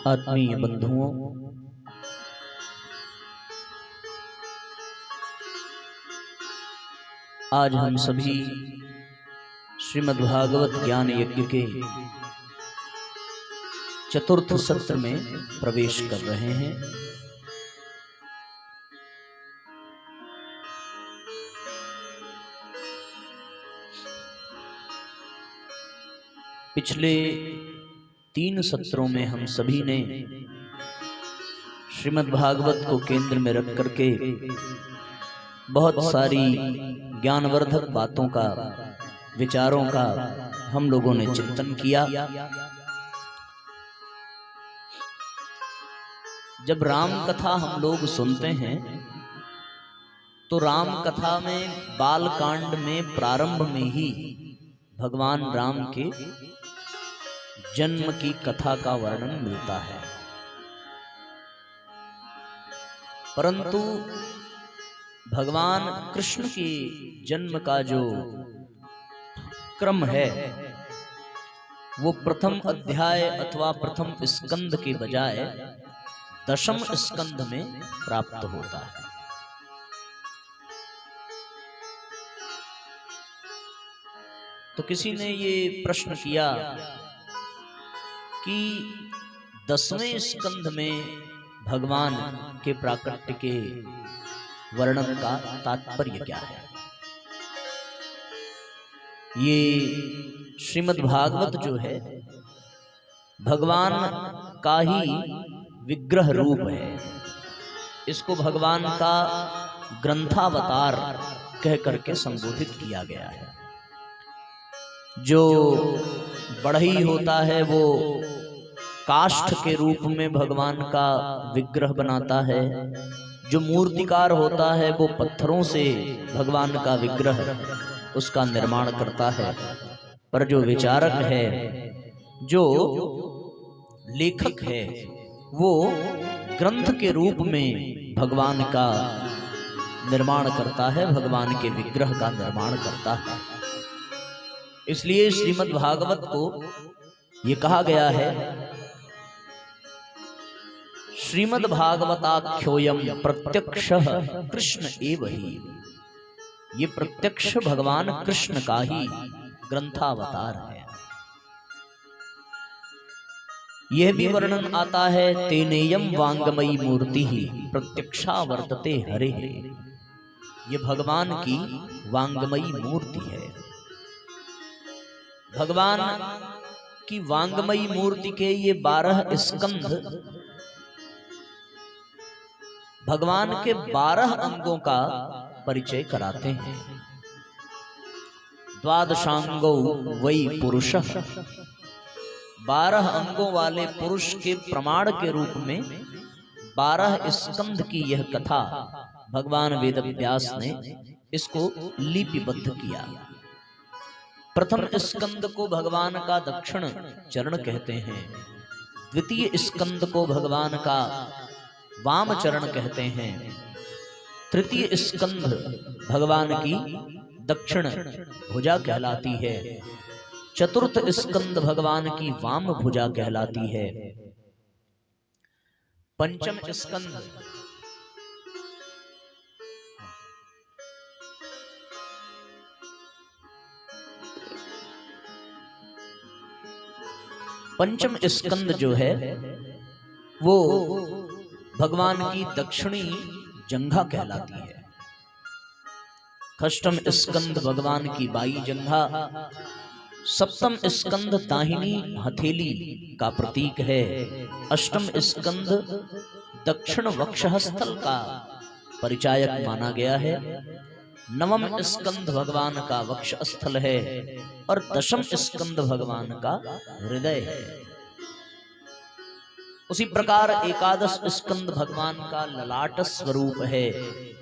आत्मीय बंधुओं, आज हम सभी श्रीमद्भागवत ज्ञान यज्ञ के चतुर्थ सत्र में प्रवेश कर रहे हैं। पिछले 3 सत्रों में हम सभी ने श्रीमद्भागवत को केंद्र में रख करके बहुत सारी ज्ञानवर्धक बातों का, विचारों का हम लोगों ने चिंतन किया। जब राम कथा हम लोग सुनते हैं तो राम कथा में बाल कांड में प्रारंभ में ही भगवान राम के जन्म की कथा का वर्णन मिलता है, परंतु भगवान कृष्ण के जन्म का जो क्रम है वो प्रथम अध्याय अथवा प्रथम स्कंद के बजाय दशम स्कंद में प्राप्त होता है। तो किसी ने ये प्रश्न किया कि 10वें स्कंद में भगवान के प्राकट्य के वर्णन का तात्पर्य क्या है। ये श्रीमद्भागवत जो है भगवान का ही विग्रह रूप है। इसको भगवान का ग्रंथावतार कह करके संबोधित किया गया है। जो बढ़ई होता है वो काष्ठ के रूप में भगवान का विग्रह बनाता है, जो मूर्तिकार होता है वो पत्थरों से भगवान का विग्रह उसका निर्माण करता है, पर जो विचारक है, जो लेखक है, वो ग्रंथ के रूप में भगवान का निर्माण करता है, भगवान के विग्रह का निर्माण करता है। इसलिए श्रीमद्भागवत को ये कहा गया है, श्रीमद्भागवताख्योयम प्रत्यक्षः कृष्ण एव ही। ये प्रत्यक्ष भगवान कृष्ण का ही ग्रंथावतार है। यह भी वर्णन आता है, तेनेयम वांगमयी मूर्ति ही प्रत्यक्षा वर्तते हरे। ये भगवान की वांगमयी मूर्ति है। भगवान की वांगमयी मूर्ति के ये 12 स्कंध भगवान के 12 अंगों का परिचय कराते हैं। द्वादशांगो वै पुरुषः, 12 अंगों वाले पुरुष के प्रमाण के रूप में 12 स्कंध की यह कथा भगवान वेदव्यास ने इसको लिपिबद्ध किया। प्रथम स्कंद को भगवान का दक्षिण चरण कहते हैं, द्वितीय स्कंद को भगवान का वाम चरण कहते हैं, तृतीय स्कंध भगवान की दक्षिण भुजा कहलाती है, चतुर्थ स्कंद भगवान की वाम भुजा कहलाती है, पंचम स्कंद पंचम स्कंद जो है वो भगवान की दक्षिणी जंघा कहलाती है। षष्ठम स्कंद भगवान की बाई जंघा, सप्तम स्कंद दाहिनी हथेली का प्रतीक है, अष्टम स्कंद दक्षिण वक्षस्थल का परिचायक माना गया है, नवम स्कंद भगवान का वक्षस्थल है और दशम स्कंद भगवान का हृदय है। उसी प्रकार एकादश स्कंद भगवान का ललाट स्वरूप है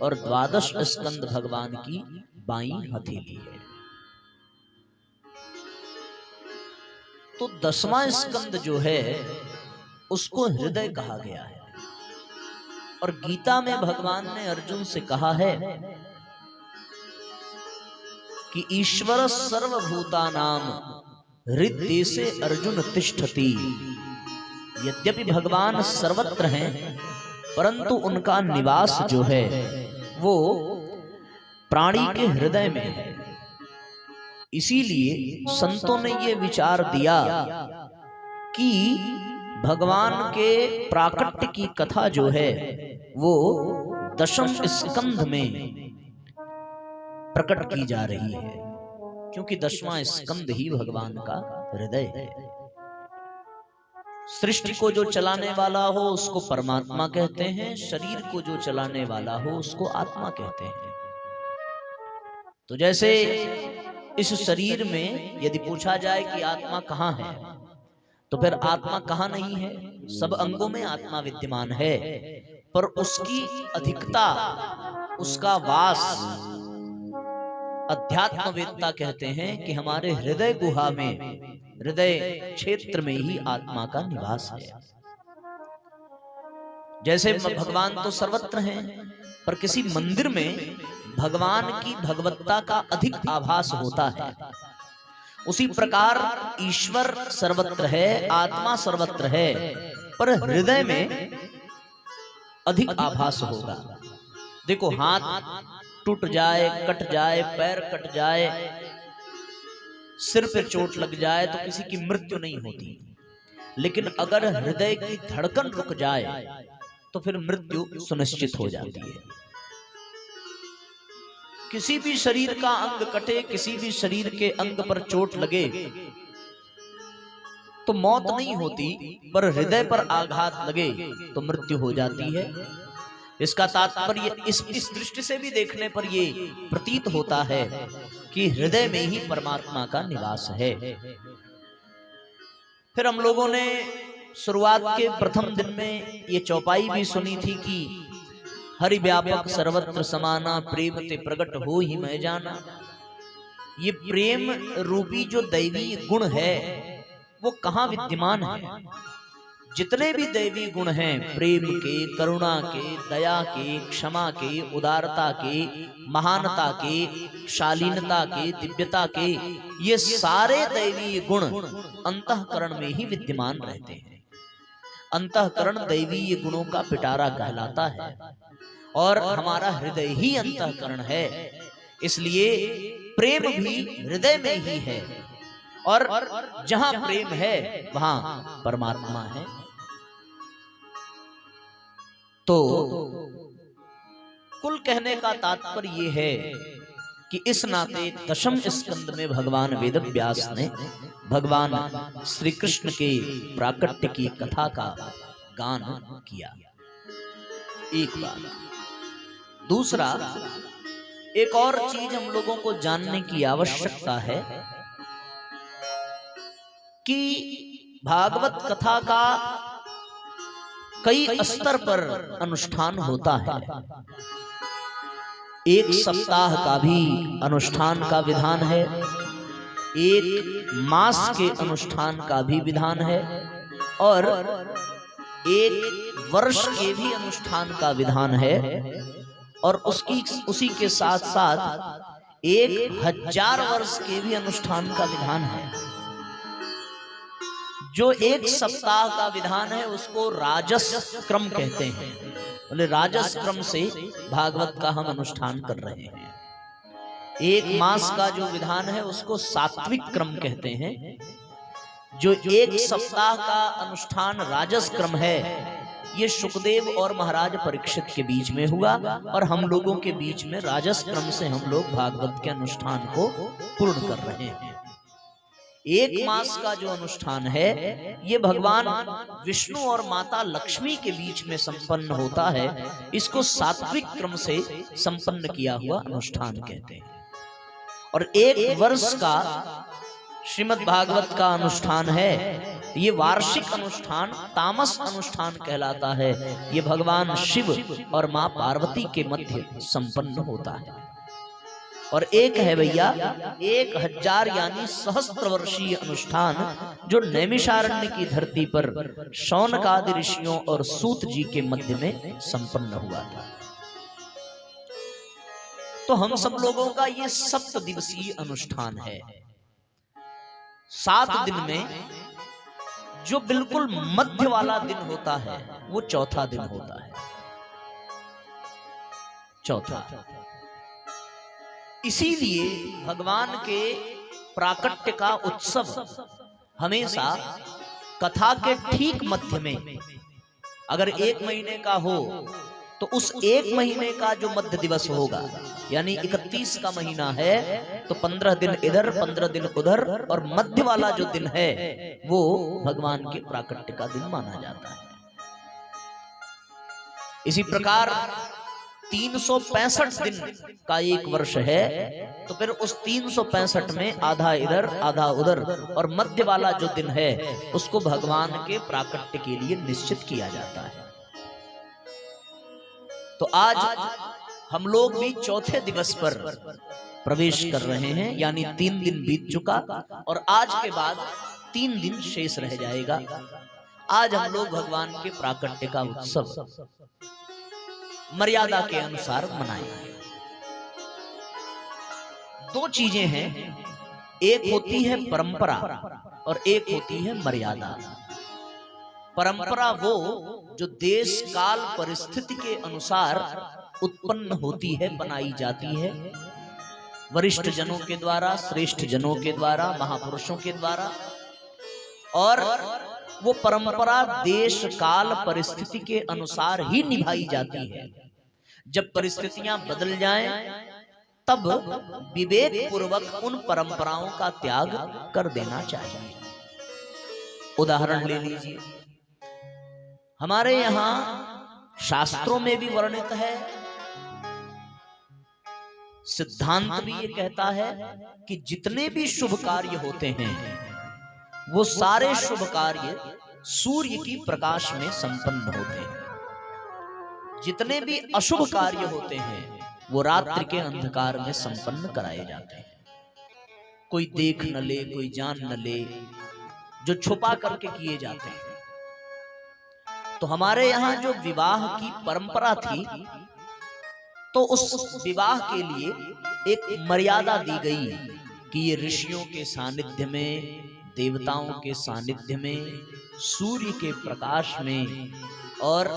और द्वादश स्कंद भगवान की बाईं हथेली है। तो 10वां स्कंद जो है उसको हृदय कहा गया है। और गीता में भगवान ने अर्जुन से कहा है कि ईश्वर सर्वभूतानां हृदय से अर्जुन तिष्ठति। यद्यपि भगवान सर्वत्र हैं, परंतु उनका निवास जो है वो प्राणी के हृदय में है। इसीलिए संतों ने ये विचार दिया कि भगवान के प्राकट्य की कथा जो है वो दशम स्कंध में प्रकट की जा रही है, क्योंकि दशवां स्कंध ही भगवान का हृदय है। सृष्टि को जो चलाने वाला हो उसको परमात्मा कहते हैं, शरीर को जो चलाने वाला हो उसको आत्मा कहते हैं। तो जैसे इस शरीर में यदि पूछा जाए कि आत्मा कहाँ है, तो फिर आत्मा कहाँ नहीं है? सब अंगों में आत्मा विद्यमान है, पर उसकी अधिकता, उसका वास अध्यात्मवेत्ता कहते हैं कि हमारे हृदय गुहा में, हृदय क्षेत्र में ही आत्मा का निवास है। जैसे भगवान तो सर्वत्र हैं, पर किसी मंदिर में भगवान की भगवत्ता का अधिक आभास होता है, उसी प्रकार ईश्वर सर्वत्र है, आत्मा सर्वत्र है, पर हृदय में अधिक आभास होगा। देखो, हाथ टूट जाए, कट जाए, पैर कट जाए, सिर पे चोट लग जाए तो किसी की मृत्यु नहीं होती, लेकिन अगर हृदय की धड़कन रुक जाए तो फिर मृत्यु सुनिश्चित हो जाती है। किसी भी शरीर का अंग कटे, किसी भी शरीर के अंग पर चोट लगे तो मौत नहीं होती, पर हृदय पर आघात लगे तो मृत्यु हो जाती है। इसका तात्पर्य इस दृष्टि से भी देखने पर यह प्रतीत होता है कि हृदय में ही परमात्मा का निवास है। फिर हम लोगों ने शुरुआत के प्रथम दिन में ये चौपाई भी सुनी थी कि हरि व्यापक सर्वत्र समाना, प्रेम ते प्रगट हो ही मैं जाना। ये प्रेम रूपी जो दैवी गुण है वो कहाँ विद्यमान है? जितने भी दैवी गुण हैं, प्रेम के, करुणा के, दया के, क्षमा के, उदारता के, महानता के, शालीनता के, दिव्यता के, ये सारे दैवी गुण अंतःकरण में ही विद्यमान रहते हैं। अंतःकरण दैवी गुणों का पिटारा कहलाता है और हमारा हृदय ही अंतःकरण है। इसलिए प्रेम भी हृदय में ही है, और जहां प्रेम है वहां परमात्मा है। तो कुल कहने का तात्पर्य यह है कि इस नाते दशम स्कंद में भगवान वेदव्यास ने भगवान श्री कृष्ण के प्राकट्य की कथा का गान किया। एक बात। दूसरा, एक और चीज हम लोगों को जानने की आवश्यकता है कि भागवत कथा का कई स्तर पर अनुष्ठान होता है। एक सप्ताह का भी अनुष्ठान का विधान है, एक मास के अनुष्ठान का भी विधान है, और एक वर्ष के भी अनुष्ठान का विधान है, और उसी के साथ साथ 1000 वर्ष के भी अनुष्ठान का विधान है। जो एक सप्ताह का विधान है उसको राजस क्रम कहते हैं। बोले राजस क्रम से भागवत का हम अनुष्ठान कर रहे हैं। एक मास का जो विधान है उसको सात्विक क्रम कहते हैं। जो एक सप्ताह का अनुष्ठान राजस क्रम है, ये सुखदेव और महाराज परीक्षित के बीच में हुआ, और हम लोगों के बीच में राजस क्रम से हम लोग भागवत के अनुष्ठान को पूर्ण कर रहे हैं। एक मास का जो अनुष्ठान है ये भगवान विष्णु और माता लक्ष्मी के बीच में संपन्न होता है। इसको सात्विक क्रम से संपन्न किया हुआ अनुष्ठान कहते हैं। और एक वर्ष का श्रीमद् भागवत का अनुष्ठान है, ये वार्षिक अनुष्ठान तामस अनुष्ठान कहलाता है। ये भगवान शिव और मां पार्वती के मध्य संपन्न होता है। और एक है भैया 1000 यानी सहस्त्र वर्षीय अनुष्ठान, जो नैमिषारण्य की धरती पर शौनक आदि ऋषियों और सूत जी के मध्य में संपन्न हुआ था। तो हम सब लोगों का ये 7 दिवसीय अनुष्ठान है। 7 दिन में जो बिल्कुल मध्य वाला दिन होता है वो चौथा दिन होता है, चौथा। इसीलिए भगवान के प्राकट्य का उत्सव हमेशा कथा के ठीक मध्य में, अगर 1 महीने का हो तो उस 1 महीने का जो मध्य दिवस होगा, यानी 31 का महीना है तो 15 दिन इधर 15 दिन उधर, और मध्य वाला जो दिन है वो भगवान के प्राकट्य का दिन माना जाता है। इसी प्रकार 365 दिन का एक वर्ष है, तो फिर उस 365 में आधा इधर आधा उधर, और मध्य वाला जो दिन है उसको भगवान के प्राकट्य के लिए निश्चित किया जाता है। तो आज हम लोग भी चौथे दिवस पर प्रवेश कर रहे हैं, यानी 3 दिन बीत चुका और आज के बाद 3 दिन शेष रह जाएगा। आज हम लोग भगवान के प्राकट्य का उत्सव मर्यादा के अनुसार मनाएंगे। 2 चीजें हैं, एक होती है परंपरा और एक होती है मर्यादा। परंपरा वो जो देश काल परिस्थिति के अनुसार उत्पन्न होती है, बनाई जाती है, वरिष्ठ जनों के द्वारा, श्रेष्ठ जनों के द्वारा, महापुरुषों के द्वारा, और वो परंपरा देश काल परिस्थिति के अनुसार ही निभाई जाती है। जब परिस्थितियां बदल जाएं तब विवेक पूर्वक उन परंपराओं का त्याग कर देना चाहिए। उदाहरण ले लीजिए, हमारे यहां शास्त्रों में भी वर्णित है, सिद्धांत भी ये कहता है कि जितने भी शुभ कार्य होते हैं वो सारे शुभ कार्य सूर्य की प्रकाश में संपन्न होते हैं। जितने भी अशुभ कार्य होते हैं वो रात्रि के अंधकार में संपन्न कराए जाते हैं। कोई देख न ले, कोई जान न ले, जो छुपा करके किए जाते हैं। तो हमारे यहाँ जो विवाह की परंपरा थी, तो उस विवाह के लिए एक मर्यादा दी गई कि ये ऋषियों के सानिध्य में, देवताओं के सानिध्य में, सूर्य के प्रकाश में और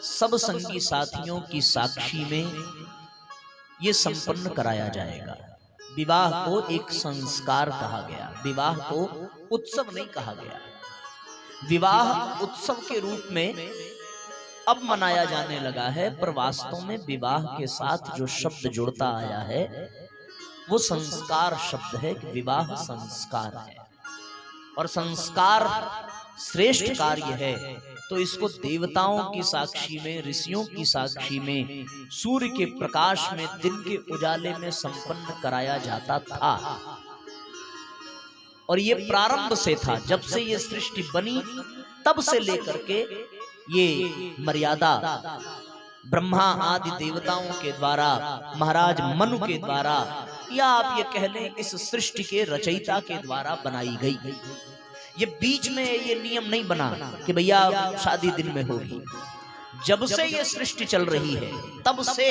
सब संगी साथियों की साक्षी में ये संपन्न कराया जाएगा। विवाह को एक संस्कार कहा गया, विवाह को उत्सव नहीं कहा गया। विवाह उत्सव के रूप में अब मनाया जाने लगा है, पर वास्तव में विवाह के साथ जो शब्द जुड़ता आया है वो संस्कार शब्द है कि विवाह संस्कार है, और संस्कार श्रेष्ठ कार्य है। तो इसको देवताओं की साक्षी में, ऋषियों की साक्षी में, सूर्य के प्रकाश में, दिन के उजाले में संपन्न कराया जाता था। और ये प्रारंभ से था, जब से ये सृष्टि बनी तब से लेकर के ये मर्यादा ब्रह्मा आदि देवताओं के द्वारा, महाराज मनु के द्वारा, या आप ये कह लें इस सृष्टि के रचयिता के द्वारा बनाई गई। ये बीच में ये नियम नहीं बना कि भैया शादी दिन में होगी। जब से ये सृष्टि चल रही है तब से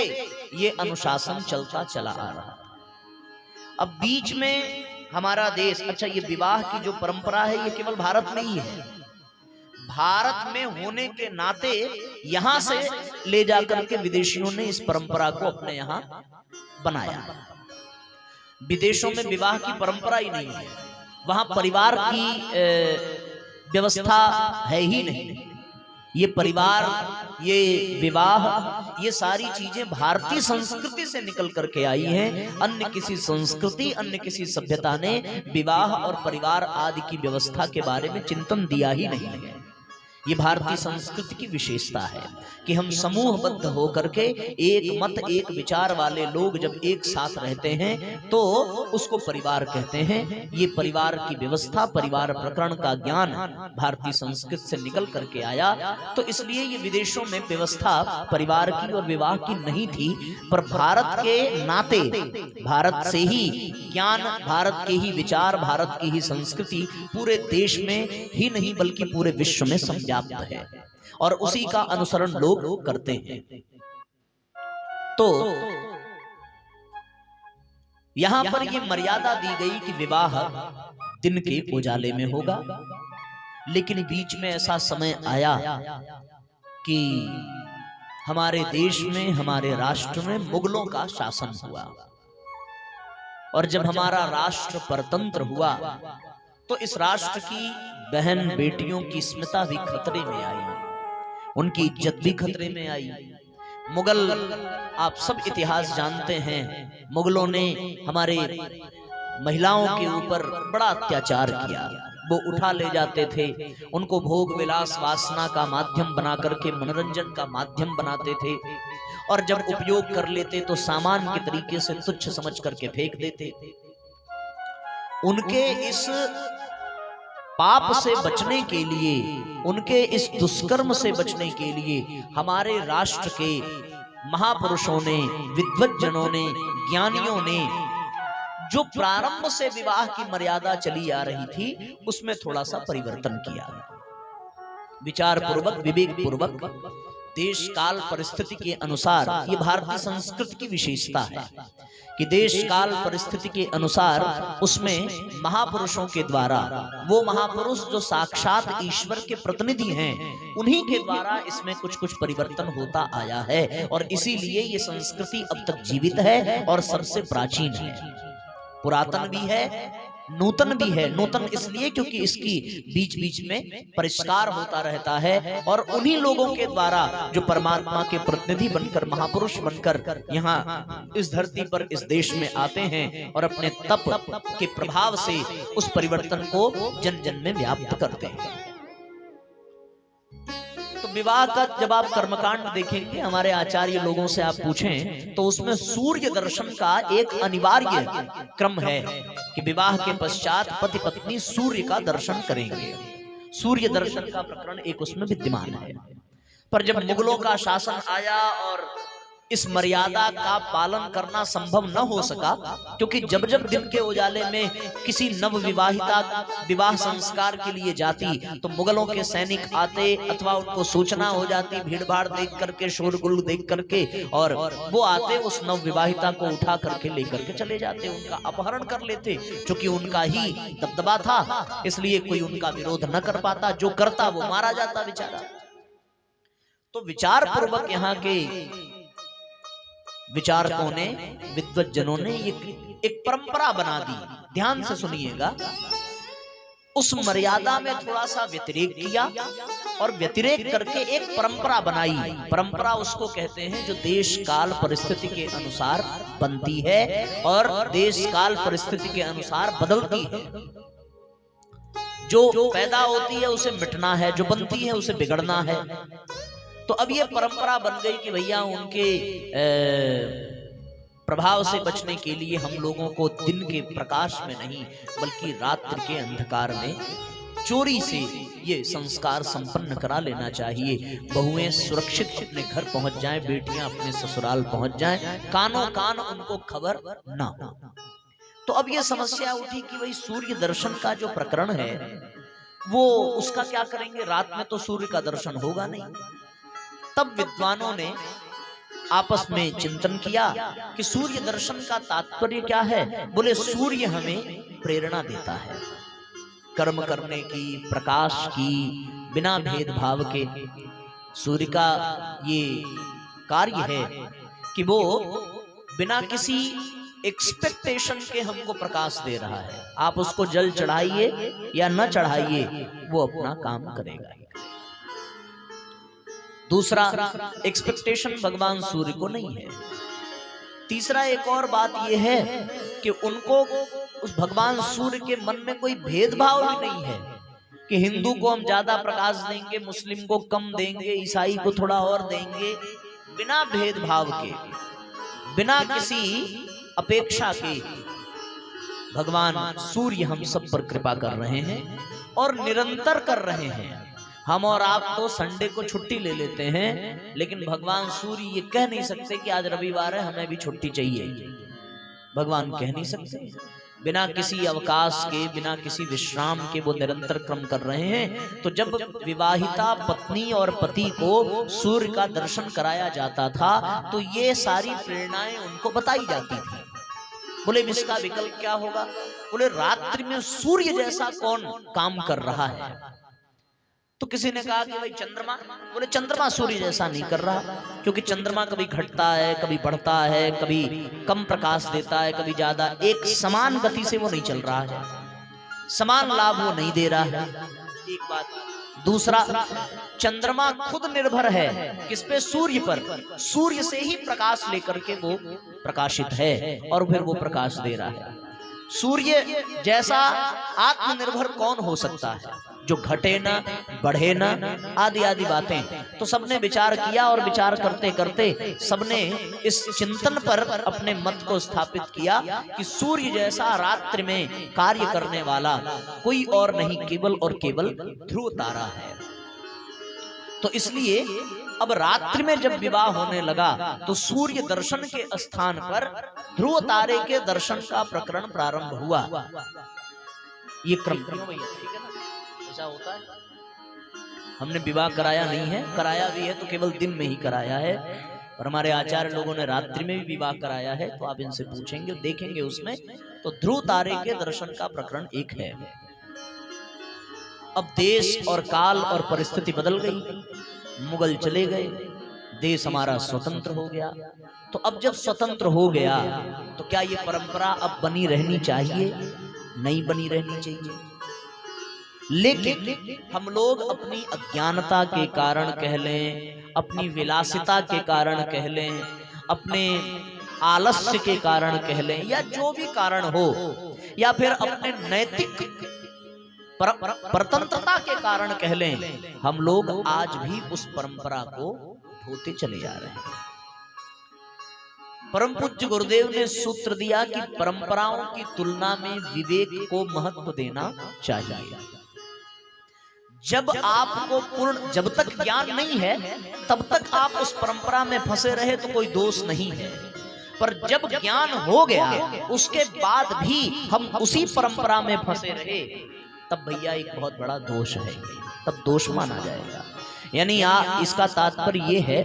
ये अनुशासन चलता चला आ रहा। अब बीच में हमारा देश, अच्छा ये विवाह की जो परंपरा है ये केवल भारत में ही है। भारत में होने के नाते यहां से ले जाकर के विदेशियों ने इस परंपरा को अपने यहां बनाया। विदेशों में विवाह की परंपरा ही नहीं है, वहां परिवार की व्यवस्था है ही नहीं। ये परिवार, ये विवाह, ये सारी चीजें भारतीय संस्कृति से निकल करके आई हैं। अन्य किसी संस्कृति, अन्य किसी सभ्यता ने विवाह और परिवार आदि की व्यवस्था के बारे में चिंतन दिया ही नहीं है। ये भारतीय संस्कृति की विशेषता है कि हम समूहबद्ध होकर के एक मत एक विचार वाले लोग जब एक साथ रहते हैं तो उसको परिवार कहते हैं। ये परिवार की व्यवस्था, परिवार प्रकरण का ज्ञान भारतीय संस्कृति से निकल करके आया। तो इसलिए ये विदेशों में व्यवस्था परिवार की और विवाह की नहीं थी, पर भारत के नाते, भारत से ही ज्ञान, भारत के ही विचार, भारत की ही संस्कृति पूरे देश में ही नहीं बल्कि पूरे विश्व में समझा है, और उसी का अनुसरण लोग करते हैं। तो यहां पर यह मर्यादा दी गई कि विवाह दिन के उजाले में होगा। लेकिन बीच में ऐसा समय आया कि हमारे देश में, हमारे राष्ट्र में मुगलों का शासन हुआ, और जब हमारा राष्ट्र परतंत्र हुआ तो इस राष्ट्र की बहन बेटियों की स्मिता भी खतरे में आई, उनकी इज्जत भी खतरे में आई। मुगल, आप सब इतिहास जानते हैं, मुगलों ने हमारे महिलाओं के ऊपर बड़ा अत्याचार किया। वो उठा ले जाते थे, उनको भोग विलास वासना का माध्यम बना करके मनोरंजन का माध्यम बनाते थे, और जब उपयोग कर लेते तो सामान के तरीके से तुच्छ समझ करके फेंक देते। उनके इस पाप से बचने के लिए, उनके इस दुष्कर्म से बचने के लिए हमारे राष्ट्र के महापुरुषों ने, विद्वज्जनों ने, ज्ञानियों ने जो प्रारंभ से विवाह की मर्यादा चली आ रही थी उसमें थोड़ा सा परिवर्तन किया। विचार पूर्वक, विवेक पूर्वक, देश काल परिस्थिति के अनुसार, ये भारतीय संस्कृति की विशेषता है कि देश काल परिस्थिति के अनुसार उसमें महापुरुषों के द्वारा, वो महापुरुष जो साक्षात ईश्वर के प्रतिनिधि हैं, उन्हीं के द्वारा इसमें कुछ कुछ परिवर्तन होता आया है, और इसीलिए ये संस्कृति अब तक जीवित है और सबसे प्राचीन है, पुरातन भी है, नूतन भी है। नूतन इसलिए क्योंकि इसकी बीच बीच में परिष्कार होता रहता है, और उन्हीं लोगों के द्वारा जो परमात्मा के प्रतिनिधि बनकर, महापुरुष बनकर यहाँ इस धरती पर, इस देश में आते हैं और अपने तप के प्रभाव से उस परिवर्तन को जन जन में व्याप्त करते हैं। तो विवाह का जब आप कर्मकांड देखेंगे, हमारे आचार्य लोगों से आप पूछें तो उसमें सूर्य दर्शन का एक अनिवार्य क्रम है कि विवाह के पश्चात पति पत्नी सूर्य का दर्शन करेंगे। सूर्य दर्शन का प्रकरण एक उसमें विद्यमान है। पर जब मुगलों का शासन आया और इस मर्यादा का पालन करना संभव न हो सका, क्योंकि जब जब दिन के उजाले में किसी नव विवाहिता विवाह संस्कार के लिए जाती तो मुगलों के सैनिक आते, अथवा उनको सूचना हो जाती भीड़ भाड़ देख करके, शोरगुल देख करके, और वो आते उस नव विवाहिता को उठा करके लेकर के चले जाते, उनका अपहरण कर लेते। क्योंकि उनका ही दबदबा था, इसलिए कोई उनका विरोध न कर पाता, जो करता वो मारा जाता बेचारा। तो विचार पूर्वक यहाँ के विचारकों ने, विद्वज्जनों ने एक परंपरा बना दी। ध्यान से सुनिएगा, उस मर्यादा में थोड़ा सा व्यतिरेक किया, और व्यतिरेक करके एक परंपरा बनाई। परंपरा उसको कहते हैं जो देश काल परिस्थिति के अनुसार बनती है और देश काल परिस्थिति के अनुसार बदलती है। जो पैदा होती है उसे मिटना है, जो बनती है उसे बिगड़ना है। तो अब ये परंपरा बन गई कि भैया उनके प्रभाव से बचने के लिए हम लोगों को दिन के प्रकाश में नहीं बल्कि रात्रि के अंधकार में चोरी से ये संस्कार संपन्न करा लेना चाहिए। बहुएं सुरक्षित अपने घर पहुंच जाएं, बेटियां अपने ससुराल पहुंच जाएं, कानों कान उनको खबर ना हो। तो अब ये समस्या उठी कि भाई सूर्य दर्शन का जो प्रकरण है वो उसका क्या करेंगे, रात में तो सूर्य का दर्शन होगा नहीं। तब विद्वानों ने आपस में चिंतन किया कि सूर्य दर्शन का तात्पर्य क्या है। बोले सूर्य हमें प्रेरणा देता है कर्म करने की, प्रकाश की, बिना भेदभाव के। सूर्य का ये कार्य है कि वो बिना किसी एक्सपेक्टेशन के हमको प्रकाश दे रहा है। आप उसको जल चढ़ाइए या न चढ़ाइए, वो अपना काम करेगा। दूसरा, एक्सपेक्टेशन भगवान सूर्य को नहीं है। तीसरा, एक और बात यह है कि उनको, उस भगवान सूर्य के मन में कोई भेदभाव भी नहीं है कि हिंदू को हम ज्यादा प्रकाश देंगे, मुस्लिम को कम देंगे, ईसाई को थोड़ा और देंगे। बिना भेदभाव के, बिना किसी अपेक्षा के भगवान सूर्य हम सब पर कृपा कर रहे हैं और निरंतर कर रहे हैं। हम और आप तो संडे को छुट्टी ले लेते हैं, लेकिन भगवान सूर्य ये कह नहीं सकते कि आज रविवार है हमें भी छुट्टी चाहिए। भगवान कह नहीं सकते। बिना किसी अवकाश के, बिना किसी विश्राम के वो निरंतर क्रम कर रहे हैं। तो जब विवाहिता पत्नी और पति को सूर्य का दर्शन कराया जाता था तो ये सारी प्रेरणाएं उनको बताई जाती थी। बोले इसका विकल्प क्या होगा? बोले रात्रि में सूर्य जैसा कौन काम कर रहा है। तो किसी ने कहा कि भाई चंद्रमा, बोले चंद्रमा सूर्य जैसा नहीं कर रहा, क्योंकि चंद्रमा कभी घटता है, कभी बढ़ता है, कभी कम प्रकाश देता है, कभी ज्यादा, एक समान गति से वो नहीं चल रहा है, समान लाभ वो नहीं दे रहा है। एक बात। दूसरा, चंद्रमा खुद निर्भर है किस पे? सूर्य पर। सूर्य से ही प्रकाश लेकर के वो प्रकाशित है और फिर वो प्रकाश दे रहा है। सूर्य जैसा आत्मनिर्भर कौन हो सकता है, जो घटे ना, बढ़े ना, आदि आदि बातें। तो सबने विचार किया और विचार करते करते सबने इस चिंतन पर अपने मत को स्थापित किया कि सूर्य जैसा रात्रि में कार्य करने वाला कोई और नहीं, केवल और केवल ध्रुव तारा है। तो इसलिए अब रात्रि में जब विवाह होने लगा तो सूर्य दर्शन के स्थान पर ध्रुव तारे के दर्शन का प्रकरण प्रारंभ हुआ। ये क्रम, ठीक है ना, ऐसा होता है। हमने विवाह कराया नहीं है, कराया भी है तो केवल दिन में ही कराया है, और हमारे आचार्य लोगों ने रात्रि में भी विवाह कराया है। तो आप इनसे पूछेंगे, देखेंगे उसमें तो ध्रुव तारे के दर्शन का प्रकरण एक है। अब देश और काल और परिस्थिति बदल गई, मुगल चले गए, देश हमारा स्वतंत्र हो गया। तो अब जब स्वतंत्र हो गया तो क्या ये परंपरा अब बनी रहनी चाहिए? नहीं बनी रहनी चाहिए। लेकिन हम लोग अपनी अज्ञानता के कारण कह लें, अपनी विलासिता के कारण कह लें, अपने आलस्य के कारण कह लें, या जो भी कारण हो, या फिर अपने नैतिक परतंत्रता के कारण कह लें, हम लोग आज भी उस परंपरा को ढोते चले जा रहे हैं। परम पूज्य गुरुदेव ने सूत्र दिया कि परंपराओं की तुलना में विवेक को महत्व देना चाहिए। जब आपको पूर्ण, जब तक ज्ञान नहीं है तब तक आप उस परंपरा में फंसे रहे तो कोई दोष नहीं है, पर जब ज्ञान हो गया उसके बाद भी हम उसी परंपरा में फंसे रहे तब भैया एक बहुत बड़ा दोष है, तब दोष माना जाएगा। यानी इसका तात्पर्य ये है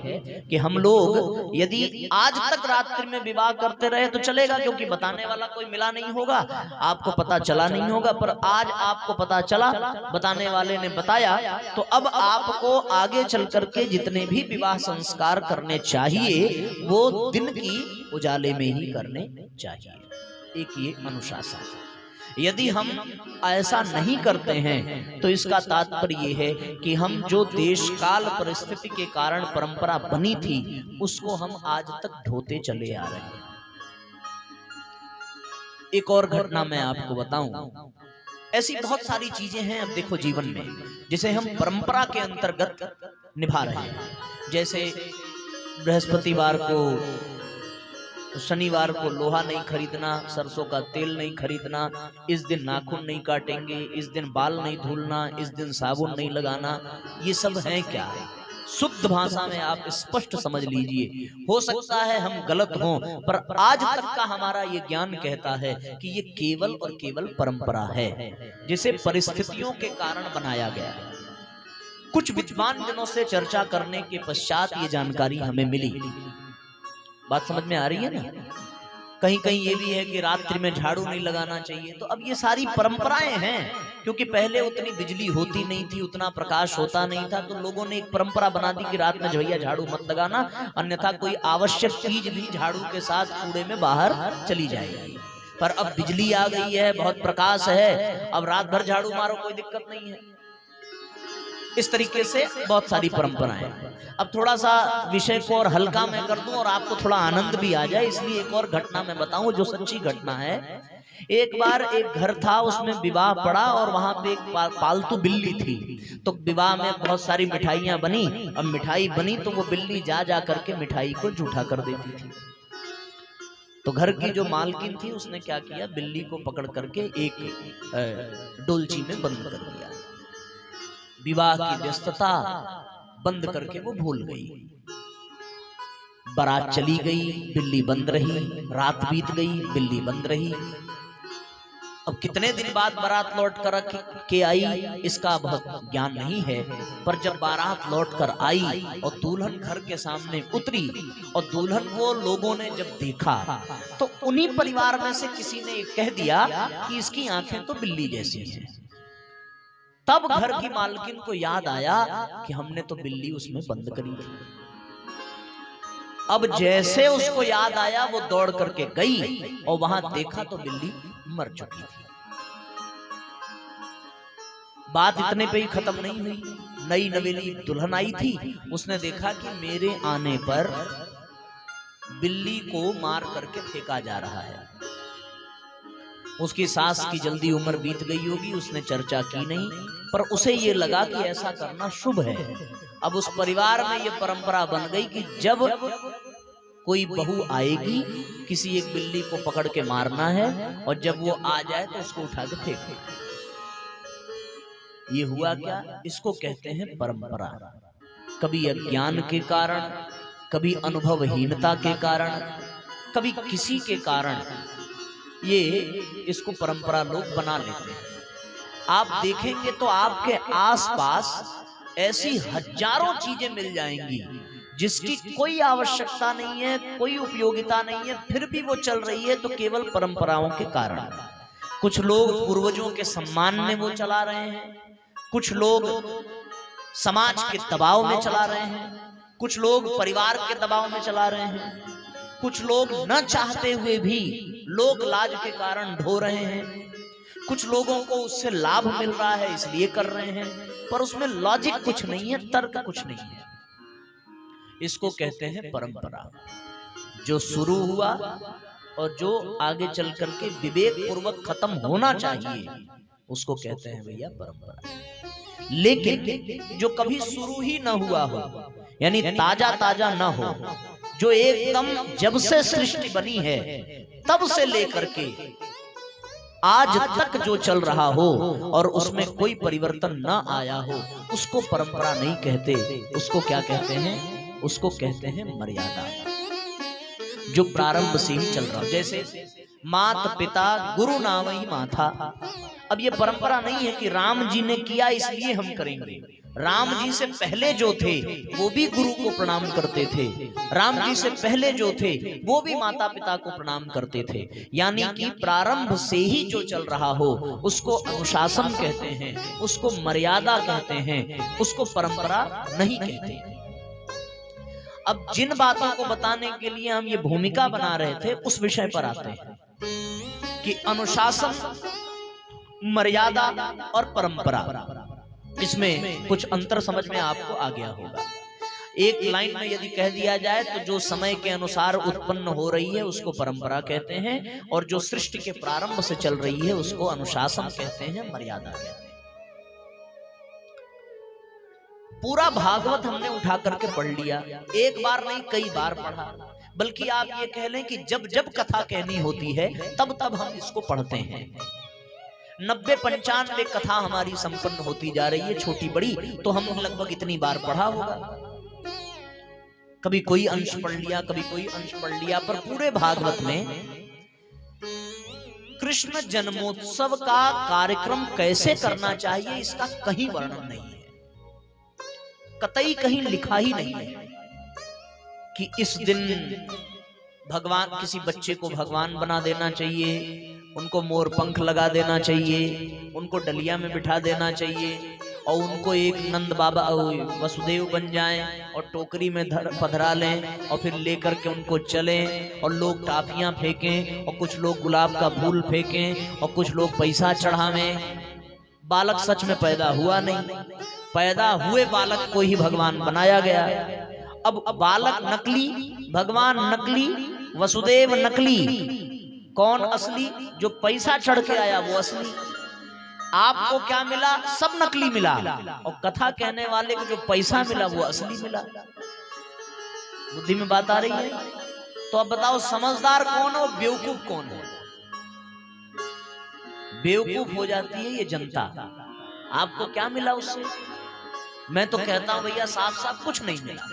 कि हम लोग यदि आज तक रात्रि में विवाह करते रहे तो चलेगा, क्योंकि बताने वाला कोई मिला नहीं होगा, आपको पता चला नहीं होगा, पर आज आपको पता चला, बताने वाले ने बताया, तो अब आपको आगे चल करके जितने भी विवाह संस्कार करने चाहिए वो दिन की उजाले में ही करने चाहिए। एक ये अनुशासन है। यदि हम ऐसा नहीं करते हैं तो इसका तात्पर्य यह है कि हम जो देश काल परिस्थिति के कारण परंपरा बनी थी उसको हम आज तक ढोते चले आ रहे हैं। एक और घटना मैं आपको बताऊं, ऐसी बहुत सारी चीजें हैं अब देखो जीवन में जिसे हम परंपरा के अंतर्गत निभा रहे हैं। जैसे बृहस्पतिवार को, शनिवार को लोहा नहीं खरीदना, सरसों का तेल नहीं खरीदना, इस दिन नाखून नहीं काटेंगे, इस दिन बाल नहीं धुलना, इस दिन साबुन नहीं लगाना। ये सब है क्या? शुद्ध भाषा में आप स्पष्ट समझ लीजिए। हो सकता है हम गलत हों, पर आज तक का हमारा ये ज्ञान कहता है कि ये केवल और केवल परंपरा है जिसे परिस्थितियों के कारण बनाया गया है। कुछ विद्वान जनों से चर्चा करने के पश्चात ये जानकारी हमें मिली। बात समझ में आ रही है ना? कहीं कहीं ये भी है कि रात्रि में झाड़ू नहीं लगाना चाहिए। तो अब ये सारी परंपराएं हैं, क्योंकि पहले उतनी बिजली होती नहीं थी, उतना प्रकाश होता नहीं था, तो लोगों ने एक परंपरा बना दी कि रात में भैया झाड़ू मत लगाना, अन्यथा कोई आवश्यक चीज भी झाड़ू के साथ कूड़े में बाहर चली जाएगी। पर अब बिजली आ गई है, बहुत प्रकाश है, अब रात भर झाड़ू मारो, कोई दिक्कत नहीं है। इस तरीके से बहुत सारी परंपराएं। अब थोड़ा सा विषय को और हल्का मैं कर दूं और आपको थोड़ा आनंद भी आ जाए, इसलिए एक और घटना मैं बताऊं जो सच्ची घटना है। एक बार एक घर था, उसमें विवाह पड़ा और वहां पे एक पालतू बिल्ली थी। तो विवाह में बहुत सारी मिठाइयां बनी। अब मिठाई बनी तो वो बिल्ली जा जा करके मिठाई को जूठा कर देती थी। तो घर की जो मालकिन थी उसने क्या किया, बिल्ली को पकड़ करके एक डोलची में बंद कर दिया। विवाह की व्यस्तता बंद करके वो भूल गई। बारात चली गई, बिल्ली बंद रही, रात बीत गई, बिल्ली बंद रही। अब कितने दिन बाद बारात लौट कर के आई इसका बहुत ज्ञान नहीं है, पर जब बारात लौट कर आई और दुल्हन घर के सामने उतरी और दुल्हन को लोगों ने जब देखा तो उन्हीं परिवार में से किसी ने कह दिया कि इसकी आंखें तो बिल्ली जैसी हैं। तब घर की मालकिन को याद आया कि हमने तो बिल्ली उसमें बंद करी थी। अब जैसे उसको याद आया वो दौड़ करके गई और वहां देखा तो बिल्ली मर चुकी थी। बात इतने पे ही खत्म नहीं हुई। नई नवेली दुल्हन आई थी, उसने देखा कि मेरे आने पर बिल्ली को मार करके फेंका जा रहा है। उसकी सास की जल्दी उम्र बीत गई होगी, उसने चर्चा की नहीं, पर उसे ये लगा कि ऐसा करना शुभ है। अब उस परिवार में ये परंपरा बन गई कि जब कोई बहू आएगी, किसी एक बिल्ली को पकड़ के मारना है और जब वो आ जाए तो उसको उठा के फेंक। ये हुआ क्या? इसको कहते हैं परंपरा। कभी अज्ञान के कारण, कभी अनुभवहीनता के कारण, कभी किसी के कारण ये इसको परंपरा लोग बना लेते हैं। आप देखेंगे तो आपके आसपास ऐसी हजारों चीजें मिल जाएंगी जिसकी कोई आवश्यकता नहीं है, कोई उपयोगिता नहीं है, फिर भी वो चल रही है तो केवल परंपराओं के कारण। कुछ लोग पूर्वजों के सम्मान में वो चला रहे हैं, कुछ लोग समाज के दबाव में चला रहे हैं, कुछ लोग परिवार के दबाव में चला रहे हैं, कुछ लोग न चाहते हुए भी लोक लाज के कारण ढो रहे हैं, कुछ लोगों को उससे लाभ मिल रहा है इसलिए कर रहे हैं, पर उसमें लॉजिक कुछ नहीं है, तर्क कुछ नहीं है। इसको कहते हैं परंपरा। जो शुरू हुआ और जो आगे चल करके विवेक पूर्वक खत्म होना चाहिए उसको कहते हैं भैया परंपरा। लेकिन जो कभी शुरू ही न हुआ हो, यानी ताजा ताजा न हो, जो एकदम जब से सृष्टि बनी है तब से लेकर के आज तक जो चल रहा हो और उसमें कोई परिवर्तन न आया हो, उसको परंपरा नहीं कहते। उसको क्या कहते हैं? उसको कहते हैं मर्यादा। जो प्रारंभ से ही चल रहा हो, जैसे मात पिता गुरु नामई माथा। अब ये परंपरा नहीं है कि राम जी ने किया इसलिए हम करेंगे। राम जी से पहले जो थे वो भी गुरु को प्रणाम करते थे, राम जी से पहले जो थे वो भी माता पिता को प्रणाम करते थे। यानी कि प्रारंभ से ही जो चल रहा हो उसको अनुशासन कहते हैं, उसको मर्यादा कहते हैं, उसको परंपरा नहीं कहते। अब जिन बातों को बताने के लिए हम ये भूमिका बना रहे थे उस विषय पर आते हैं कि अनुशासन, मर्यादा और परंपरा, इसमें कुछ अंतर समझ में आपको आ गया होगा। एक लाइन में यदि कह दिया जाए तो जो समय के अनुसार उत्पन्न हो रही है उसको परंपरा कहते हैं, और जो सृष्टि के प्रारंभ से चल रही है उसको अनुशासन कहते हैं, मर्यादा कहते हैं। पूरा भागवत हमने उठा करके पढ़ लिया, एक बार नहीं कई बार पढ़ा, बल्कि आप ये कह लें कि जब जब कथा कहनी होती है तब तब हम इसको पढ़ते हैं। 90-95 कथा हमारी संपन्न होती जा रही है, छोटी बड़ी, तो हम लगभग इतनी बार पढ़ा होगा। कभी कोई अंश पढ़ लिया, कभी कोई अंश पढ़ लिया, पर पूरे भागवत में कृष्ण जन्मोत्सव का कार्यक्रम कैसे करना चाहिए इसका कहीं वर्णन नहीं है, कतई कहीं लिखा ही नहीं है कि इस दिन भगवान, किसी बच्चे को भगवान बना देना चाहिए, उनको मोर पंख लगा देना चाहिए, उनको डलिया में बिठा देना चाहिए और उनको एक नंद बाबा वसुदेव बन जाएं और टोकरी में पधरा लें और फिर लेकर के उनको चलें, और लोग टाफियां फेंकें और कुछ लोग गुलाब का फूल फेंकें और कुछ लोग पैसा चढ़ावें। बालक सच में पैदा हुआ नहीं, पैदा हुए बालक को ही भगवान बनाया गया। अब बालक नकली, भगवान नकली, वसुदेव नकली, कौन असली? जो पैसा चढ़ के आया वो असली। आपको क्या मिला? सब नकली मिला, और कथा कहने वाले को जो पैसा मिला वो असली मिला। बुद्धि में बात आ रही है? तो अब बताओ समझदार कौन हो, बेवकूफ कौन है? बेवकूफ हो जाती है ये जनता। आपको क्या मिला उससे? मैं तो कहता हूं भैया साफ साफ कुछ नहीं मिला।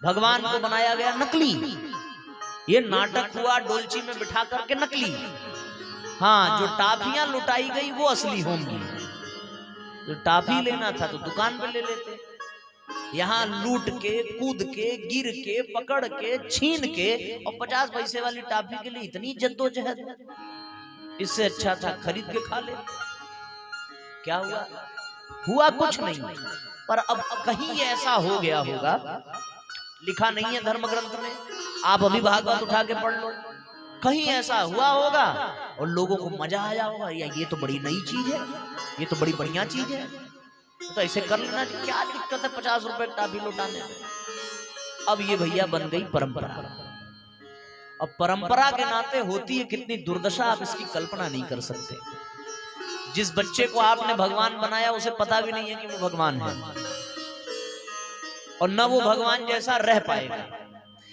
भगवान को बनाया गया नकली, ये नाटक हुआ डोलची में बिठा करके नकली। हाँ, जो टाफियां लुटाई गई वो असली होंगी। जो टाफी लेना था तो दुकान पे ले लेते, यहाँ लूट के, कूद के, गिर के, पकड़ के, छीन के, और 50 पैसे वाली टाफी के लिए इतनी जद्दोजहद। इससे अच्छा था खरीद के खा ले। क्या हुआ? हुआ कुछ नहीं, पर अब कहीं ऐसा हो गया होगा, लिखा नहीं है धर्म ग्रंथ में, आप अभी भागवत उठा के पढ़ लो, कहीं ऐसा हुआ होगा और लोगों को मजा आया होगा, या ये तो बड़ी नई चीज है, ये तो बड़ी बढ़िया चीज है, तो ऐसे कर लेना, क्या दिक्कत है 50 रुपए टाफी लौटाने में। अब ये भैया बन गई परंपरा। अब परंपरा के नाते होती है कितनी दुर्दशा, आप इसकी कल्पना नहीं कर सकते। जिस बच्चे को आपने भगवान बनाया उसे पता भी नहीं है कि वो भगवान है, और न वो भगवान जैसा रह पाएगा।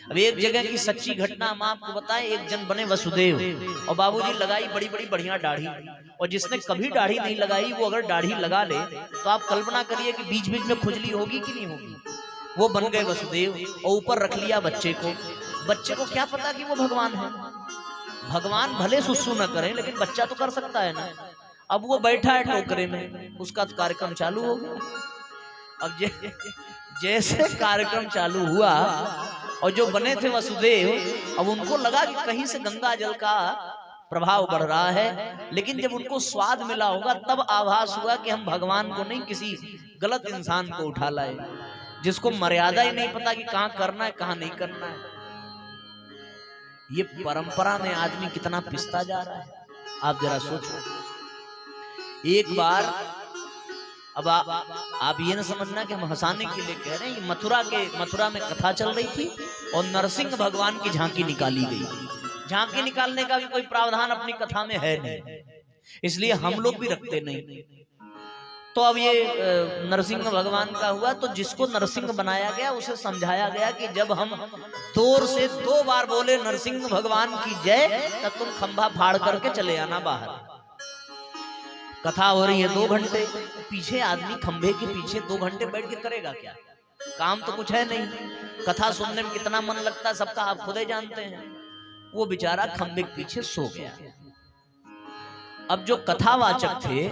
अब एक जगह की सच्ची घटना हम आपको बताएं, एक जन बने वसुदेव, और बाबूजी लगाई बड़ी बड़ी बढ़िया दाढ़ी, और जिसने कभी दाढ़ी नहीं लगाई वो अगर दाढ़ी लगा ले तो आप कल्पना करिए कि बीच बीच में खुजली होगी कि नहीं होगी। वो बन गए वसुदेव और ऊपर रख लिया बच्चे को। बच्चे को क्या पता कि वो भगवान है। भगवान भले सुसु न करें लेकिन बच्चा तो कर सकता है ना। अब वो बैठा है टोकरे में, उसका तो कार्यक्रम चालू हो गया। अब जैसे कार्यक्रम चालू हुआ और जो बने थे वसुदेव, अब उनको लगा कि कहीं से गंगा जल का प्रभाव बढ़ रहा है, लेकिन जब उनको स्वाद मिला होगा तब आभास हुआ कि हम भगवान को नहीं किसी गलत इंसान को उठा लाए, जिसको मर्यादा ही नहीं पता कि कहाँ करना है कहाँ नहीं करना है। ये परंपरा में आदमी कितना पिसता जा रहा है, आप जरा सोचो। एक बार, अब आप ये ना समझना कि हम हंसाने के लिए कह रहे हैं, मथुरा में कथा चल रही थी और नरसिंह भगवान की झांकी निकाली गई। झांकी निकालने का भी कोई प्रावधान अपनी कथा में है नहीं, इसलिए हम लोग भी रखते नहीं। तो अब ये नरसिंह भगवान का हुआ, तो जिसको नरसिंह बनाया गया उसे समझाया गया कि जब हम जोर से 2 बार बोले नरसिंह भगवान की जय, तब तुम खंभा फाड़ करके चले आना बाहर। कथा हो रही है 2 घंटे, पीछे आदमी खंभे के पीछे 2 घंटे बैठ के करेगा क्या? काम तो कुछ है नहीं। कथा सुनने में कितना मन लगता है सबका आप खुद ही जानते हैं। वो बेचारा खंभे के पीछे सो गया। अब जो कथावाचक थे,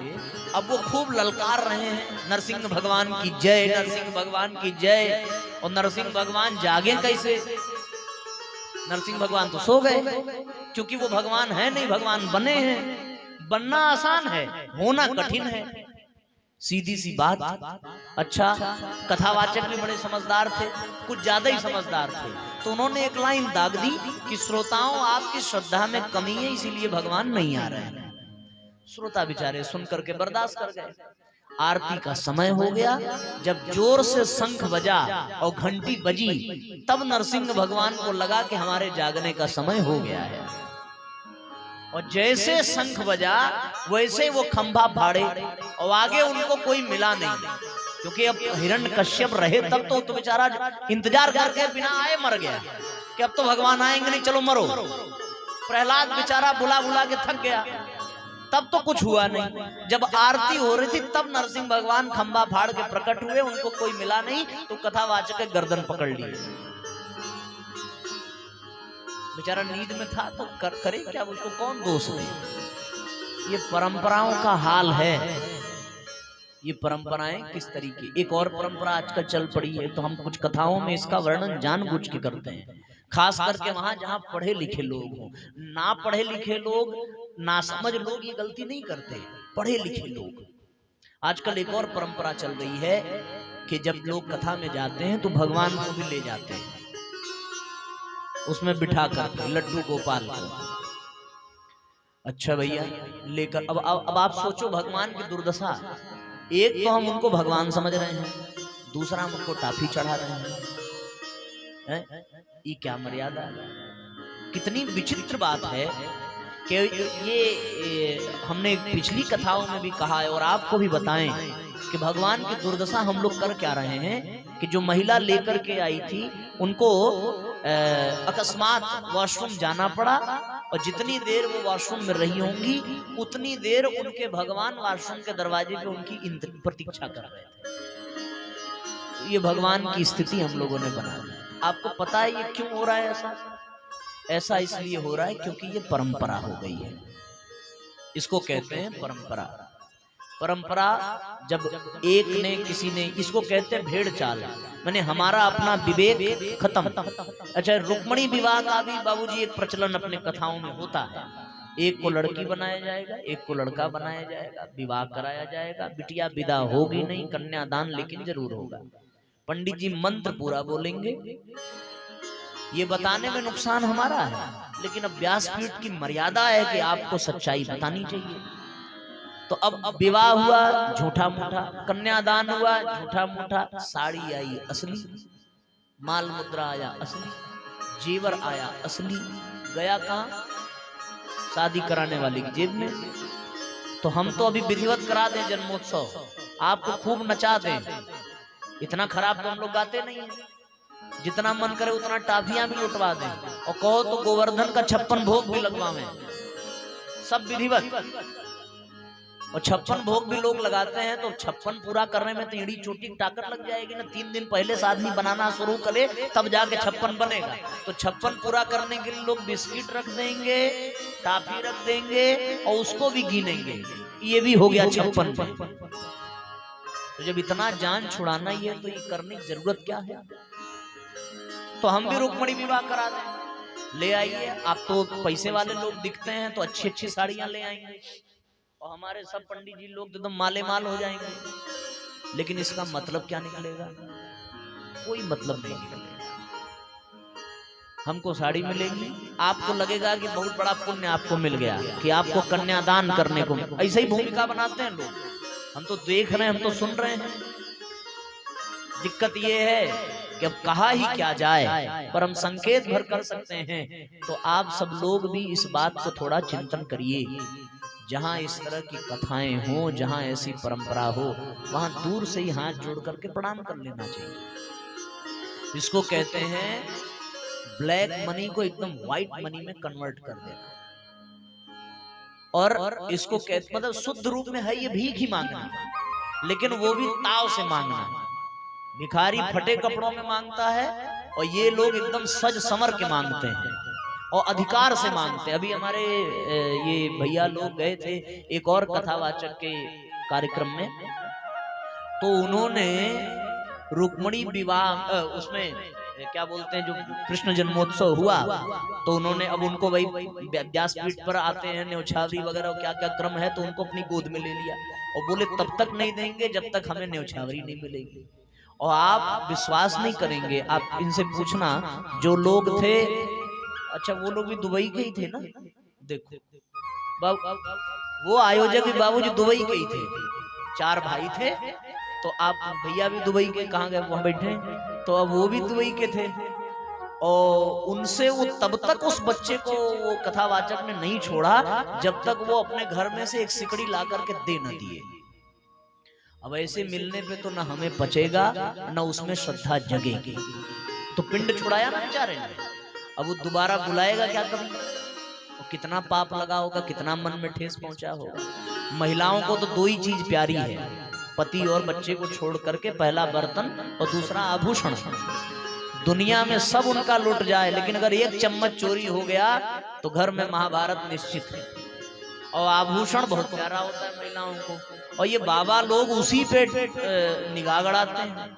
अब वो खूब ललकार रहे हैं, नरसिंह भगवान की जय, नरसिंह भगवान की जय। और नरसिंह भगवान जागे कैसे? नरसिंह भगवान तो सो गए, क्योंकि वो भगवान है नहीं, भगवान बने हैं। बनना आसान है, होना कठिन है, सीधी सी बात। अच्छा, कथावाचक भी बड़े समझदार थे, कुछ ज्यादा ही समझदार थे, तो उन्होंने एक लाइन दाग दी कि श्रोताओं आपकी श्रद्धा में कमी है, इसीलिए भगवान नहीं आ रहे हैं। श्रोता बेचारे सुन करके बर्दाश्त कर गए। आरती का समय हो गया, जब जोर से शंख बजा और घंटी बजी, तब नरसिंह भगवान को लगा कि हमारे जागने का समय हो गया है। और जैसे शंख बजा वैसे वो खंभा फाड़े, और आगे उनको कोई मिला नहीं, क्योंकि अब हिरण्यकश्यप रहे तब तो बेचारा इंतजार करके बिना आए मर गया कि अब तो भगवान आएंगे नहीं, चलो मरो। प्रहलाद बेचारा बुला बुला के थक गया, तब तो कुछ हुआ नहीं। जब आरती हो रही थी तब नरसिंह भगवान खंभा फाड़ के प्रकट हुए, उनको कोई मिला नहीं, तो कथावाचक के गर्दन पकड़ लिए। बेचारा नींद में था तो करे क्या, उसको कौन दोष दे। ये परंपराओं का हाल है। ये परंपराएं किस तरीके। एक और परंपरा आजकल चल पड़ी है, तो हम कुछ कथाओं में इसका वर्णन जानबूझ के करते हैं, खास करके वहां जहां पढ़े लिखे लोग हों। ना पढ़े लिखे लोग, ना समझ लोग ये गलती नहीं करते, पढ़े लिखे लोग। आजकल एक और परंपरा चल रही है कि जब लोग कथा में जाते हैं तो भगवान को भी ले जाते हैं, उसमें बिठा कर लड्डू गोपाल को। अच्छा भैया, लेकर अब आप सोचो भगवान की दुर्दशा। एक तो हम उनको भगवान समझ रहे हैं, दूसरा हम उनको टाफी चढ़ा रहे हैं। ये क्या मर्यादा है? कितनी विचित्र बात है कि ये हमने पिछली कथाओं में भी कहा है और आपको भी बताएं कि भगवान की दुर्दशा हम लोग कर क्या रहे हैं कि जो महिला लेकर के आई थी उनको अकस्मात वॉशरूम जाना पड़ा, और जितनी देर वो वॉशरूम में रही होंगी उतनी देर उनके भगवान वॉशरूम के दरवाजे पे उनकी प्रतीक्षा कर रहे थे। ये भगवान की स्थिति हम लोगों ने बना दी। आपको पता है ये क्यों हो रहा है? ऐसा इसलिए हो रहा है क्योंकि ये परंपरा हो गई है। इसको कहते हैं परंपरा। परंपरा जब एक ने किसी ने, इसको कहते हैं भेड़ चाल, माने हमारा अपना विवेक खत्म। अच्छा, रुक्मणी विवाह का भी बाबूजी एक प्रचलन अपने कथाओं में होता है एक को लड़की बनाया जाएगा, एक को लड़का बनाया जाएगा, विवाह कराया जाएगा, बिटिया विदा होगी नहीं, कन्यादान लेकिन जरूर होगा। पंडित जी मंत्र पूरा बोलेंगे। ये बताने में नुकसान हमारा है, लेकिन अब व्यासपीठ की मर्यादा है कि आपको सच्चाई बतानी चाहिए। तो अब विवाह हुआ झूठा मूठा, कन्यादान हुआ झूठा मूठा, साड़ी आई असली, माल मुद्रा आया असली, जेवर आया असली, गया कहां? शादी कराने वाली की जेब में। तो हम तो अभी विधिवत करा दें जन्मोत्सव, आपको खूब नचा दें, इतना खराब तो हम लोग गाते नहीं है। जितना मन करे उतना टाफियां भी लुटवा दें, और कहो तो गोवर्धन का 56 भोग भी लगवावें, सब विधिवत। और 56 भोग भी लोग लगाते हैं तो 56 पूरा करने में तो एड़ी चोटी ताकत लग जाएगी ना। 3 दिन पहले से आदमी बनाना शुरू करे तब जाके 56 बनेगा। तो 56 पूरा करने के लिए लोग बिस्किट रख देंगे, टाफी रख देंगे और उसको भी गिनेंगे, ये भी हो गया 56। तो जब इतना जान छुड़ाना ही है तो ये करने की जरूरत क्या है? तो हम भी रुक्मणी विवाह करा दें, ले आइए। आप तो पैसे वाले लोग दिखते हैं तो अच्छी अच्छी साड़ियां ले आएंगे, और हमारे सब पंडित जी लोग एकदम माले माल हो जाएंगे। लेकिन इसका मतलब क्या निकलेगा? कोई मतलब नहीं निकलेगा। हमको साड़ी मिलेगी, आपको लगेगा कि बहुत बड़ा पुण्य आपको मिल गया कि आपको कन्यादान करने को। ऐसे ही भूमिका बनाते हैं लोग। हम तो देख रहे हैं, हम तो सुन रहे हैं। दिक्कत ये है कि अब कहा ही क्या जाए, पर हम संकेत भर कर सकते हैं। तो आप सब लोग भी इस बात को थोड़ा चिंतन करिए। जहां इस तरह की कथाएं हो, जहां ऐसी परंपरा हो, वहां दूर से ही हाथ जोड़ करके प्रणाम कर लेना चाहिए। इसको कहते हैं ब्लैक मनी को एकदम व्हाइट मनी में कन्वर्ट कर देना। और इसको कहते मतलब शुद्ध रूप में है ये भीख ही मांगना, लेकिन वो भी ताव से मांगना। भिखारी फटे कपड़ों में मांगता है और ये लोग एकदम सज संवर के मांगते हैं और अधिकार से मांगते हैं। अभी हमारे ये भैया लोग गए थे एक और कथावाचक के कार्यक्रम में, तो उन्होंने रुक्मणी विवाह उसमें क्या बोलते हैं जो कृष्ण जन्मोत्सव हुआ, तो उन्होंने अब उनको वही व्यासपीठ पर आते हैं न्यौछावरी वगैरह क्या क्या क्रम है, तो उनको अपनी गोद में ले लिया और बोले तब तक नहीं देंगे जब तक हमें न्यौछावरी नहीं मिलेगी। और आप विश्वास नहीं करेंगे, आप इनसे पूछना जो लोग थे, अच्छा वो लोग भी दुबई के ही थे ना, देखो वो आयोजक भी बाबूजी दुबई के ही थे, 4 भाई थे। तो आप भैया भी दुबई के, कहाँ गए वहां बैठे, तो अब वो भी दुबई के थे। और उनसे वो तब तक उस बच्चे को वो कथावाचक ने नहीं छोड़ा जब तक वो अपने घर में से एक सिकड़ी ला करके दे न दिए। अब ऐसे मिलने पे तो ना हमें पचेगा ना उसमें श्रद्धा जगेगी। तो पिंड छुड़ाया ना बेचारे ने, अब वो दोबारा बुलाएगा क्या कभी? और कितना पाप लगा होगा, कितना मन में ठेस पहुंचा होगा। महिलाओं को तो 2 ही चीज प्यारी है, पति और बच्चे को छोड़ करके, पहला बर्तन और दूसरा आभूषण। दुनिया में सब उनका लुट जाए, लेकिन अगर एक चम्मच चोरी हो गया तो घर में महाभारत निश्चित है। और आभूषण बहुत प्यारा होता है महिलाओं को, और ये बाबा लोग उसी पे निगाह गड़ाते हैं।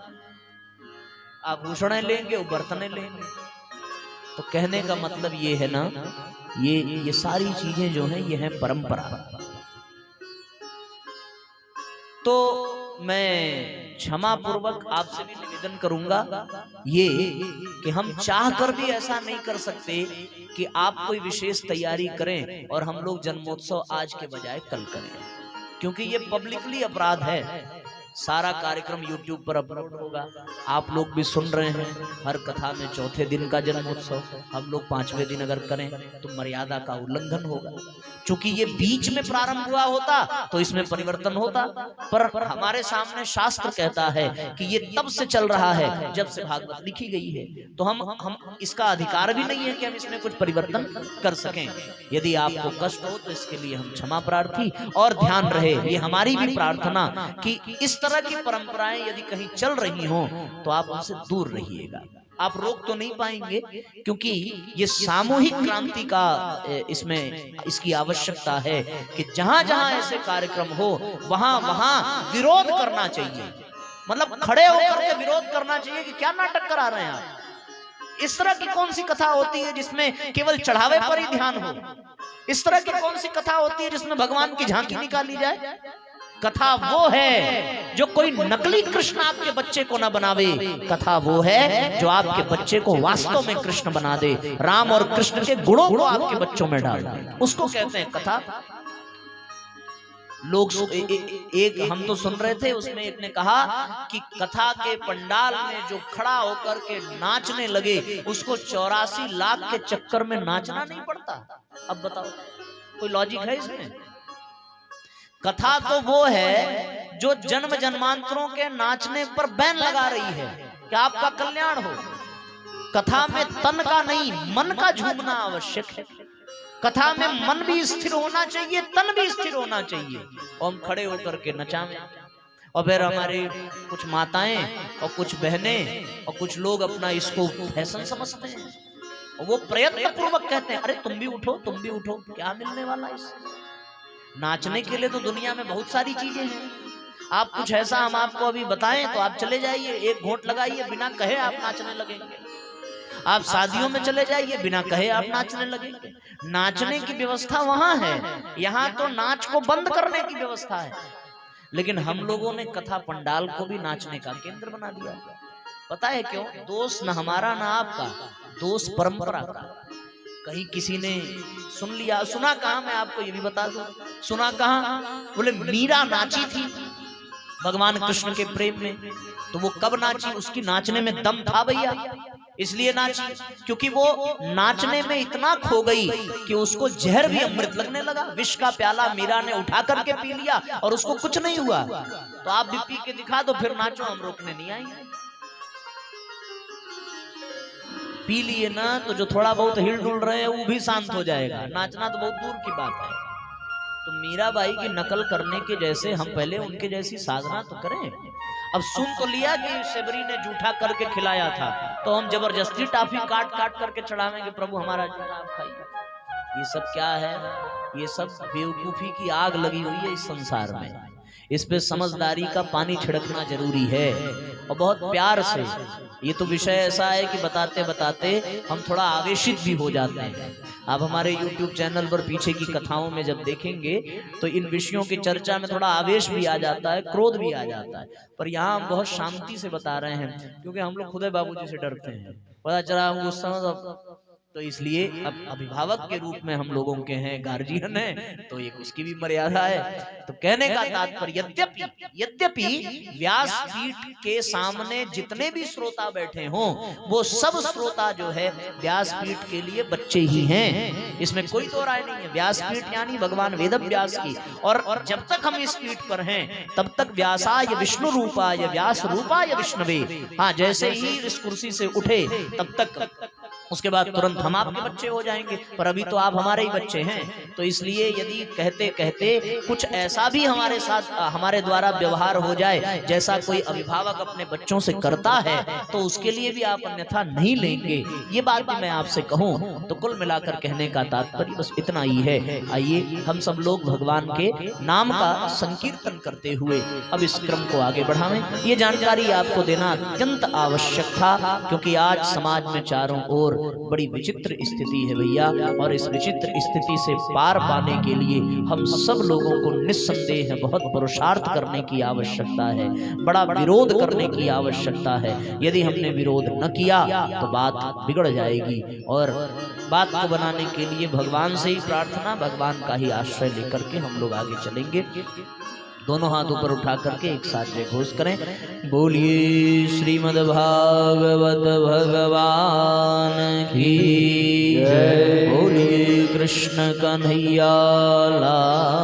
आभूषण लेंगे, वो बर्तनें लेंगे। तो कहने का मतलब ये है ना, ये सारी चीजें जो हैं ये हैं परंपरा। तो मैं क्षमा पूर्वक आपसे भी निवेदन करूंगा ये कि हम चाह कर भी ऐसा नहीं कर सकते कि आप कोई विशेष तैयारी करें और हम लोग जन्मोत्सव आज के बजाय कल करें, क्योंकि ये पब्लिकली अपराध है। सारा कार्यक्रम YouTube पर अपलोड होगा, आप लोग भी सुन रहे हैं। हर कथा में चौथे दिन का जन्मोत्सव, हम लोग 5वें दिन अगर करें तो मर्यादा का उल्लंघन होगा। चूंकि ये बीच में प्रारंभ हुआ होता तो इसमें परिवर्तन होता, पर हमारे सामने शास्त्र कहता है कि ये तब से चल रहा है जब से भागवत लिखी गई है। तो हम इसका अधिकार भी नहीं है कि हम इसमें कुछ परिवर्तन कर सकें। यदि आपको कष्ट हो तो इसके लिए हम क्षमा प्रार्थी, और ध्यान रहे ये हमारी भी प्रार्थना कि इस तरह की परंपराएं यदि कहीं चल रही हो तो आप उनसे दूर रहिएगा। आप रोक तो नहीं पाएंगे, क्योंकि ये सामूहिक क्रांति का इसमें इसकी आवश्यकता है कि जहां जहां ऐसे कार्यक्रम हो वहां वहां विरोध करना चाहिए। मतलब खड़े होकर के विरोध करना चाहिए कि क्या नाटक करा रहे हैं आप। इस तरह की कौन सी कथा होती है जिसमें केवल चढ़ावे पर ही ध्यान हो? इस तरह की कौन सी कथा होती है जिसमें भगवान की झांकी निकाली जाए? कथा वो है जो कोई नकली कृष्ण आपके बच्चे को ना बनावे, कथा वो है जो आपके बच्चे को वास्तव में कृष्ण बना दे, राम और कृष्ण के गुणों को आपके बच्चों में डाल दे, उसको कहते हैं कथा। लोग एक हम तो सुन रहे थे, उसमें एक ने कहा कि कथा के पंडाल में जो खड़ा होकर के नाचने लगे उसको 84 लाख के चक्कर में नाचना नहीं पड़ता। अब बताओ कोई लॉजिक है इसमें? कथा तो वो है जो जन्म जन्मांतरों के नाचने पर बैन लगा रही है कि आपका कल्याण हो। कथा में तन का नहीं मन का झूमना आवश्यक है। कथा में मन भी स्थिर होना चाहिए, तन भी स्थिर होना चाहिए, और हम खड़े होकर के नचाएं। और फिर हमारे कुछ माताएं और कुछ बहनें और कुछ लोग अपना इसको फैशन समझते हैं और वो प्रयत्न पूर्वक कहते हैं अरे तुम भी उठो, तुम भी उठो। क्या मिलने वाला इससे? नाचने के लिए तो दुनिया में बहुत सारी चीजें हैं। आप कुछ ऐसा हम आपको अभी बताएं तो आप चले जाइए, एक घोंट लगाइए, बिना कहे आप नाचने लगेंगे। आप शादियों में चले जाइए, बिना कहे आप नाचने लगेंगे। नाचने की व्यवस्था वहां है, यहाँ तो नाच को बंद करने की व्यवस्था है। लेकिन हम लोगों ने कथा पंडाल को भी नाचने का केंद्र बना दिया। पता है क्यों? दोष न हमारा न आपका, दोष परंपरा का। कहीं किसी ने सुन लिया, सुना कहाँ, मैं आपको ये भी बता दूं, सुना कहाँ? बोले मीरा नाची थी भगवान कृष्ण के प्रेम में। तो वो कब नाची? उसकी नाचने में दम था भैया, इसलिए नाची क्योंकि वो नाचने में इतना खो गई कि उसको जहर भी अमृत लगने लगा। विष का प्याला मीरा ने उठा करके पी लिया और उसको कुछ नहीं हुआ। तो आप भी पी के दिखा दो, फिर नाचो, हम रोकने नहीं आएंगे। पी लिए ना तो जो थोड़ा बहुत हिल डुल रहे हैं वो भी शांत हो जाएगा, नाचना तो बहुत दूर की बात है। तो मीराबाई की नकल करने के जैसे हम पहले उनके जैसी साधना तो करें। अब सुन तो लिया कि शबरी ने जूठा करके खिलाया था, तो हम जबरदस्ती टाफी काट काट करके चढ़ावेंगे, प्रभु हमारा जूठा आप खाइए। ये सब क्या है? ये सब बेवकूफी की आग लगी हुई है इस संसार में। इस पे समझदारी का पानी छिड़कना जरूरी है और बहुत प्यार से। ये तो विषय ऐसा है कि बताते बताते हम थोड़ा आवेशित भी हो जाते हैं। आप हमारे YouTube चैनल पर पीछे की कथाओं में जब देखेंगे तो इन विषयों की चर्चा में थोड़ा आवेश भी आ जाता है, क्रोध भी आ जाता है, पर यहाँ हम बहुत शांति से बता रहे हैं क्योंकि हम लोग खुद बाबूजी से डरते हैं। पता चला हम उस समय तो इसलिए अब अभिभावक के रूप में हम लोगों के हैं, गार्जियन है, तो एक उसकी भी मर्यादा है। तो कहने का तात्पर्य यद्यपि व्यासपीठ के सामने जितने भी श्रोता बैठे हों वो सब श्रोता जो है व्यासपीठ के लिए बच्चे ही हैं, इसमें कोई दो राय नहीं है। व्यासपीठ यानी भगवान वेदव्यास की, और जब तक हम इस पीठ पर हैं तब तक व्यासाय विष्णु रूपाय व्यास रूपाय विष्णवे। हाँ, जैसे ही इस कुर्सी से उठे तब तक उसके बाद तुरंत हम आपके बच्चे हो जाएंगे, पर अभी तो आप हमारे ही बच्चे हैं। तो इसलिए यदि कहते कहते कुछ ऐसा भी हमारे साथ हमारे द्वारा व्यवहार हो जाए जैसा कोई अभिभावक अपने बच्चों से करता है तो उसके लिए भी आप अन्यथा नहीं लेंगे, ये बात भी मैं आपसे कहूं। तो कुल मिलाकर कहने का तात्पर्य बस इतना ही है। आइए हम सब लोग भगवान के नाम का संकीर्तन करते हुए अब इस क्रम को आगे बढ़ावें। ये जानकारी आपको देना अत्यंत आवश्यक था क्योंकि आज समाज में चारों ओर बड़ी विचित्र स्थिति है भैया, और इस विचित्र स्थिति से पार पाने के लिए हम सब लोगों को निस्संदेह बहुत पुरुषार्थ करने की आवश्यकता है, बड़ा विरोध करने की आवश्यकता है। यदि हमने विरोध न किया तो बात बिगड़ जाएगी, और बात को बनाने के लिए भगवान से ही प्रार्थना, भगवान का ही आश्रय लेकर के हम लोग आगे चलेंगे। दोनों हाथ ऊपर उठा करके एक साथ जय घोष करें। बोलिए श्रीमद् भागवत भगवान की जय। बोलिए कृष्ण कन्हैया लाल